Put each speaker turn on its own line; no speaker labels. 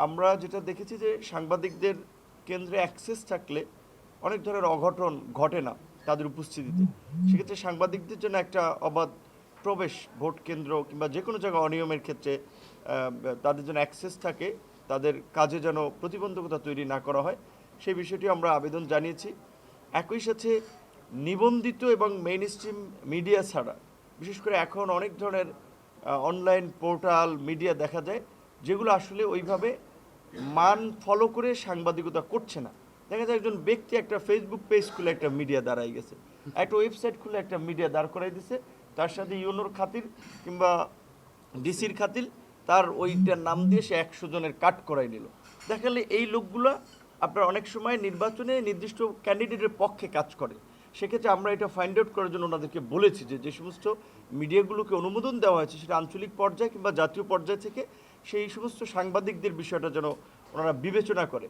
আমরা যেটা দেখেছি যে সাংবাদিকদের কেন্দ্রে অ্যাক্সেস থাকলে অনেক ধরনের অঘটন ঘটে না তাদের উপস্থিতিতে। সেক্ষেত্রে সাংবাদিকদের জন্য একটা অবাধ প্রবেশ ভোট কেন্দ্র কিংবা যে কোনো জায়গায় অনিয়মের ক্ষেত্রে তাদের জন্য অ্যাক্সেস থাকে, তাদের কাজে যেন প্রতিবন্ধকতা তৈরি না করা হয় সেই বিষয়টি আমরা আবেদন জানিয়েছি। একই সাথে নিবন্ধিত এবং মেইন স্ট্রিম মিডিয়া ছাড়া বিশেষ করে এখন অনেক ধরনের অনলাইন পোর্টাল মিডিয়া দেখা যায় যেগুলো আসলে ওইভাবে মান ফলো করে সাংবাদিকতা করছে না। দেখা যায় একজন ব্যক্তি একটা ফেসবুক পেজ খুলে একটা মিডিয়া দাঁড়াই গেছে, একটা ওয়েবসাইট খুলে একটা মিডিয়া দাঁড় করাই দিছে, তার সাথে ইউনোর খাতির কিংবা ডিসির খাতির তার ওইটার নাম দিয়ে সে 100 জনের কাট করাই নিল। দেখালে এই লোকগুলো আপনার অনেক সময় নির্বাচনে নির্দিষ্ট ক্যান্ডিডেটের পক্ষে কাজ করে। সেক্ষেত্রে আমরা এটা ফাইন্ড আউট করার জন্য ওনাদেরকে বলেছি যে যে সমস্ত মিডিয়াগুলোকে অনুমোদন দেওয়া হয়েছে সেটা আঞ্চলিক পর্যায়ে কিংবা জাতীয় পর্যায় থেকে সেই সমস্ত সাংবাদিকদের বিষয়টা যেন ওনারা বিবেচনা করে।